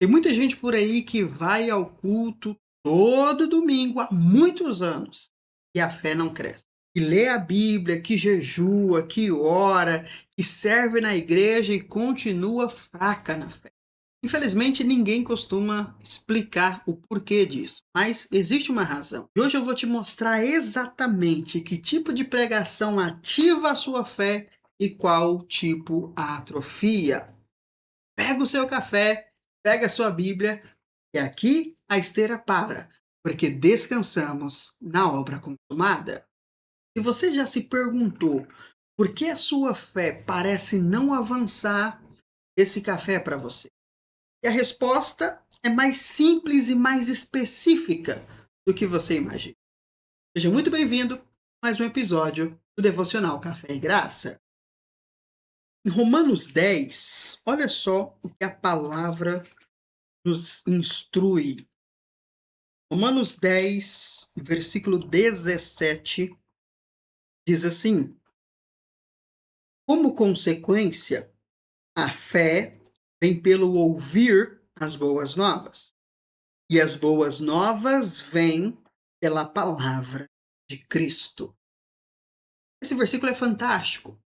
Tem muita gente por aí que vai ao culto todo domingo há muitos anos e a fé não cresce. Que lê a Bíblia, que jejua, que ora, que serve na igreja e continua fraca na fé. Infelizmente, ninguém costuma explicar o porquê disso, mas existe uma razão. E hoje eu vou te mostrar exatamente que tipo de pregação ativa a sua fé e qual tipo a atrofia. Pega o seu café, pega a sua Bíblia e aqui a esteira para, porque descansamos na obra consumada. Se você já se perguntou por que a sua fé parece não avançar, esse café é para você. E a resposta é mais simples e mais específica do que você imagina. Seja muito bem-vindo a mais um episódio do Devocional Café e Graça. Em Romanos 10, olha só o que a palavra nos instrui. Romanos 10, versículo 17, diz assim: como consequência, a fé vem pelo ouvir as boas novas, e as boas novas vêm pela palavra de Cristo. Esse versículo é fantástico,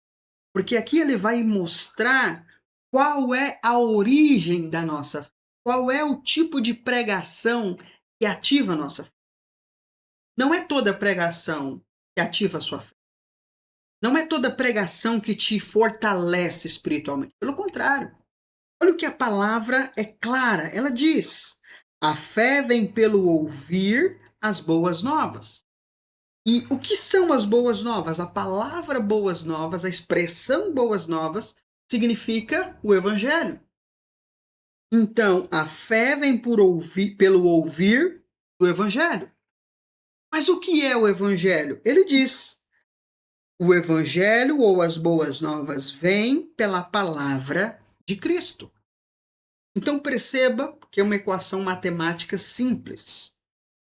porque aqui ele vai mostrar qual é a origem da nossa fé, qual é o tipo de pregação que ativa a nossa fé. Não é toda pregação que ativa a sua fé. Não é toda pregação que te fortalece espiritualmente. Pelo contrário. Olha o que a palavra é clara. Ela diz: a fé vem pelo ouvir as boas novas. E o que são as boas novas? A palavra boas novas, a expressão boas novas, significa o evangelho. Então, a fé vem pelo ouvir do evangelho. Mas o que é o evangelho? Ele diz: o evangelho ou as boas novas vêm pela palavra de Cristo. Então perceba que é uma equação matemática simples.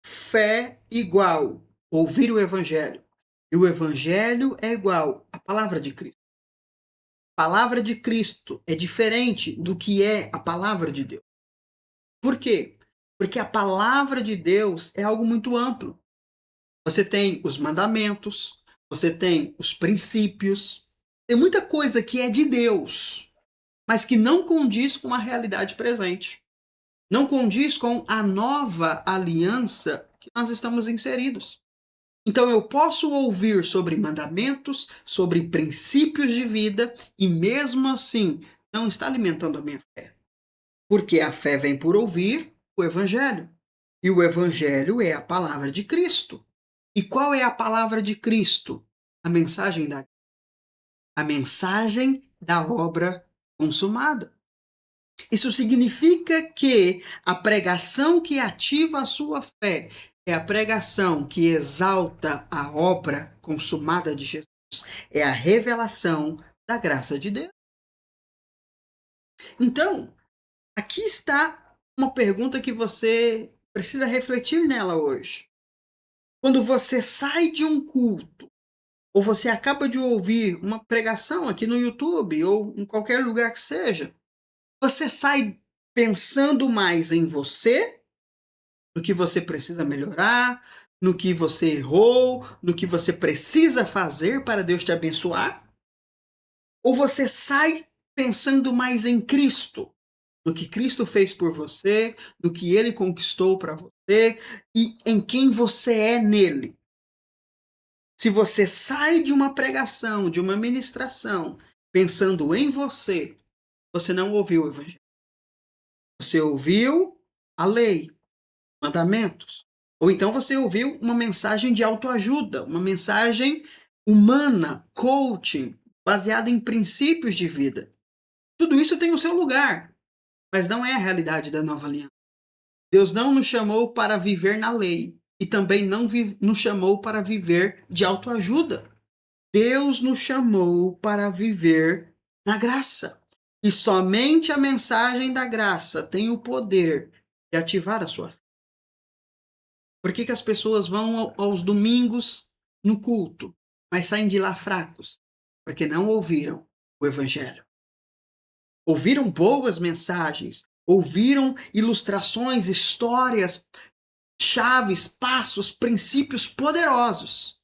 Fé igual ouvir o evangelho. E o evangelho é igual à palavra de Cristo. A palavra de Cristo é diferente do que é a palavra de Deus. Por quê? Porque a palavra de Deus é algo muito amplo. Você tem os mandamentos, você tem os princípios, tem muita coisa que é de Deus, mas que não condiz com a realidade presente. Não condiz com a nova aliança que nós estamos inseridos. Então eu posso ouvir sobre mandamentos, sobre princípios de vida e mesmo assim não está alimentando a minha fé. Porque a fé vem por ouvir o evangelho. E o evangelho é a palavra de Cristo. E qual é a palavra de Cristo? A mensagem da obra consumada. Isso significa que a pregação que ativa a sua fé é a pregação que exalta a obra consumada de Jesus. É a revelação da graça de Deus. Então, aqui está uma pergunta que você precisa refletir nela hoje. Quando você sai de um culto, ou você acaba de ouvir uma pregação aqui no YouTube, ou em qualquer lugar que seja, você sai pensando mais em você, no que você precisa melhorar, no que você errou, no que você precisa fazer para Deus te abençoar? Ou você sai pensando mais em Cristo, no que Cristo fez por você, no que Ele conquistou para você e em quem você é nele? Se você sai de uma pregação, de uma ministração, pensando em você, você não ouviu o Evangelho. Você ouviu a lei, mandamentos. Ou então você ouviu uma mensagem de autoajuda, uma mensagem humana, coaching, baseada em princípios de vida. Tudo isso tem o seu lugar, mas não é a realidade da nova aliança. Deus não nos chamou para viver na lei e também não nos chamou para viver de autoajuda. Deus nos chamou para viver na graça. E somente a mensagem da graça tem o poder de ativar a sua fé. Por que as pessoas vão aos domingos no culto, mas saem de lá fracos? Porque não ouviram o Evangelho. Ouviram boas mensagens, ouviram ilustrações, histórias, chaves, passos, princípios poderosos,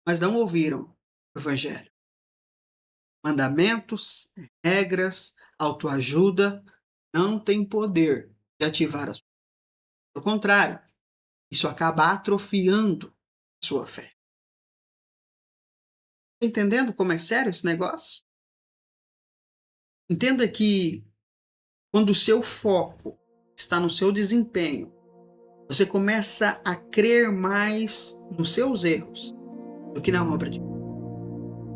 mas não ouviram o Evangelho. Mandamentos, regras, autoajuda não têm poder de ativar a sua fé. Pelo contrário, isso acaba atrofiando a sua fé. Está entendendo como é sério esse negócio? Entenda que quando o seu foco está no seu desempenho, você começa a crer mais nos seus erros do que na obra de Deus.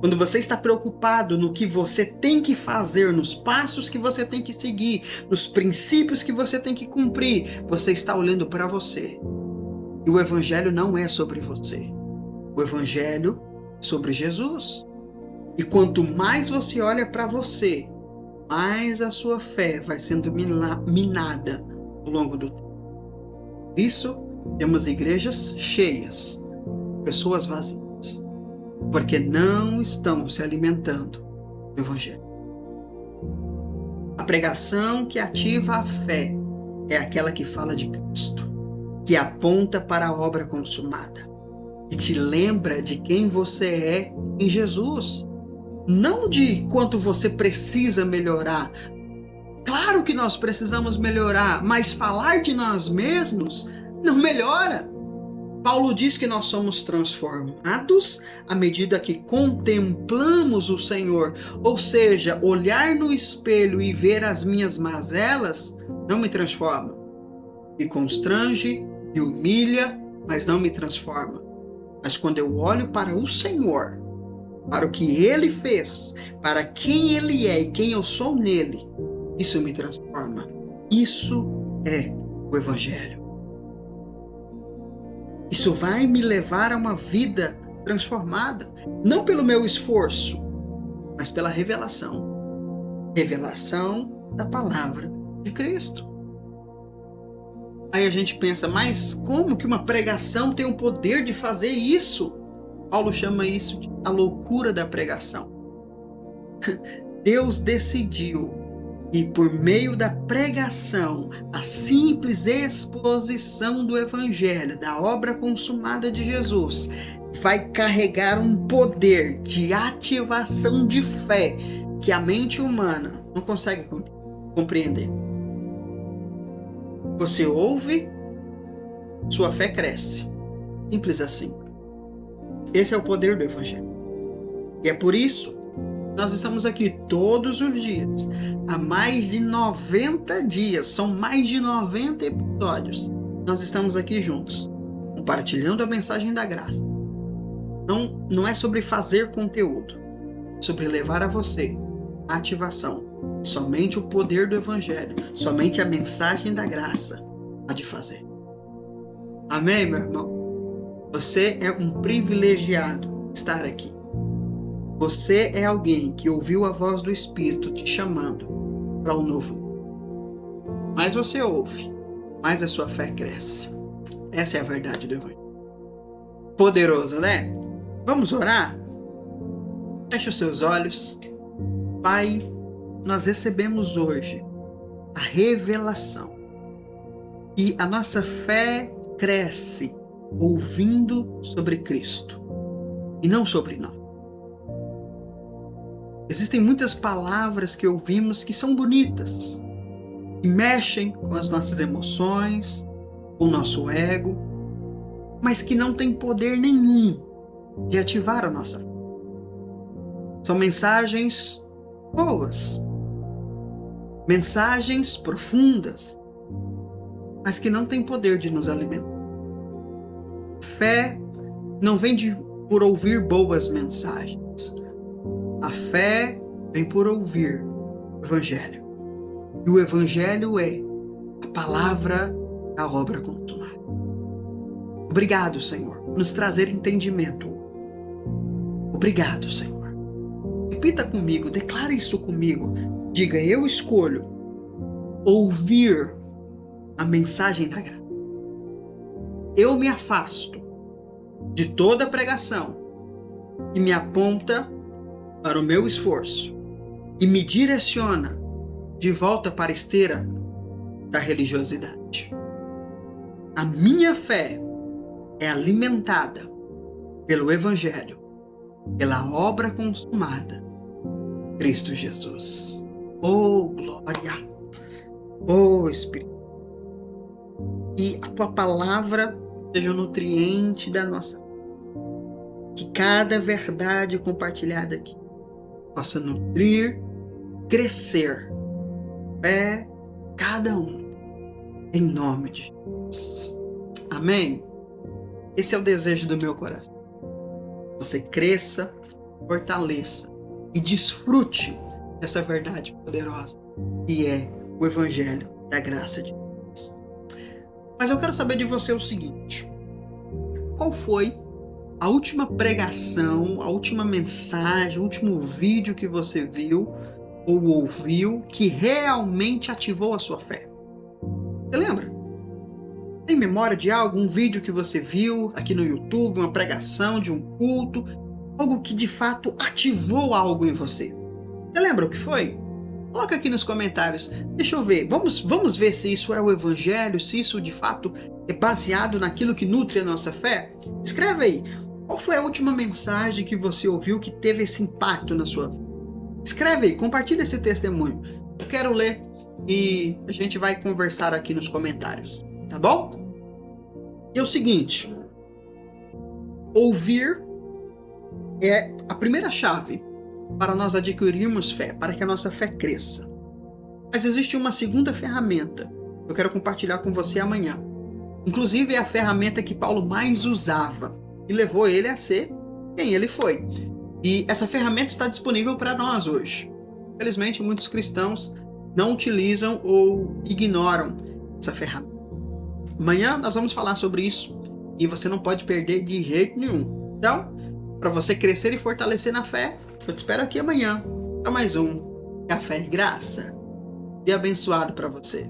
Quando você está preocupado no que você tem que fazer, nos passos que você tem que seguir, nos princípios que você tem que cumprir, você está olhando para você. E o Evangelho não é sobre você. O Evangelho é sobre Jesus. E quanto mais você olha para você, mais a sua fé vai sendo minada ao longo do tempo. Por isso, temos igrejas cheias, pessoas vazias, porque não estão se alimentando do Evangelho. A pregação que ativa a fé é aquela que fala de Cristo, que aponta para a obra consumada, que te lembra de quem você é em Jesus, não de quanto você precisa melhorar. Claro que nós precisamos melhorar, mas falar de nós mesmos não melhora. Paulo diz que nós somos transformados à medida que contemplamos o Senhor, ou seja, olhar no espelho e ver as minhas mazelas não me transforma. Me constrange, me humilha, mas não me transforma. Mas quando eu olho para o Senhor, para o que Ele fez, para quem Ele é e quem eu sou nele, isso me transforma. Isso é o Evangelho. Isso vai me levar a uma vida transformada, não pelo meu esforço, mas pela revelação. Revelação da palavra de Cristo. Aí a gente pensa, mas como que uma pregação tem o poder de fazer isso? Paulo chama isso de a loucura da pregação. Deus decidiu e por meio da pregação, a simples exposição do Evangelho, da obra consumada de Jesus, vai carregar um poder de ativação de fé que a mente humana não consegue compreender. Você ouve, sua fé cresce. Simples assim. Esse é o poder do Evangelho. E é por isso nós estamos aqui todos os dias, há mais de 90 dias, são mais de 90 episódios. Nós estamos aqui juntos, compartilhando a mensagem da graça. Não é sobre fazer conteúdo, é sobre levar a você a ativação. Somente o poder do Evangelho, somente a mensagem da graça pode fazer. Amém, meu irmão? Você é um privilegiado estar aqui. Você é alguém que ouviu a voz do Espírito te chamando para um novo. Mais você ouve, mais a sua fé cresce. Essa é a verdade do Evangelho. Poderoso, né? Vamos orar? Feche os seus olhos. Pai, nós recebemos hoje a revelação e a nossa fé cresce ouvindo sobre Cristo e não sobre nós. Existem muitas palavras que ouvimos que são bonitas, que mexem com as nossas emoções, com o nosso ego, mas que não têm poder nenhum de ativar a nossa fé. São mensagens boas, mensagens profundas, mas que não têm poder de nos alimentar. Fé não vem por ouvir boas mensagens. A fé vem por ouvir o Evangelho. E o Evangelho é a palavra da obra consumada. Obrigado, Senhor, por nos trazer entendimento. Obrigado, Senhor. Repita comigo, declare isso comigo. Diga, eu escolho ouvir a mensagem da graça. Eu me afasto de toda pregação que me aponta para o meu esforço e me direciona de volta para a esteira da religiosidade. A minha fé é alimentada pelo Evangelho, pela obra consumada, Cristo Jesus. Oh, glória! Oh, Espírito. Que a tua palavra seja o nutriente da nossa vida. Que cada verdade compartilhada aqui possa nutrir, crescer fé cada um, em nome de Jesus. Amém? Esse é o desejo do meu coração. Você cresça, fortaleça e desfrute dessa verdade poderosa que é o Evangelho da graça de Deus. Mas eu quero saber de você o seguinte: qual foi a última pregação, a última mensagem, o último vídeo que você viu ou ouviu que realmente ativou a sua fé? Você lembra? Tem memória de algo, um vídeo que você viu aqui no YouTube, uma pregação de um culto, algo que de fato ativou algo em você? Você lembra o que foi? Coloca aqui nos comentários. Deixa eu ver. Vamos ver se isso é o Evangelho, se isso de fato é baseado naquilo que nutre a nossa fé. Escreve aí. Qual foi a última mensagem que você ouviu que teve esse impacto na sua vida? Escreve aí, compartilha esse testemunho. Eu quero ler e a gente vai conversar aqui nos comentários, tá bom? E é o seguinte: ouvir é a primeira chave para nós adquirirmos fé, para que a nossa fé cresça. Mas existe uma segunda ferramenta que eu quero compartilhar com você amanhã. Inclusive é a ferramenta que Paulo mais usava e levou ele a ser quem ele foi. E essa ferramenta está disponível para nós hoje. Infelizmente, muitos cristãos não utilizam ou ignoram essa ferramenta. Amanhã nós vamos falar sobre isso e você não pode perder de jeito nenhum. Então, para você crescer e fortalecer na fé, eu te espero aqui amanhã para mais um Café de Graça. E abençoado para você.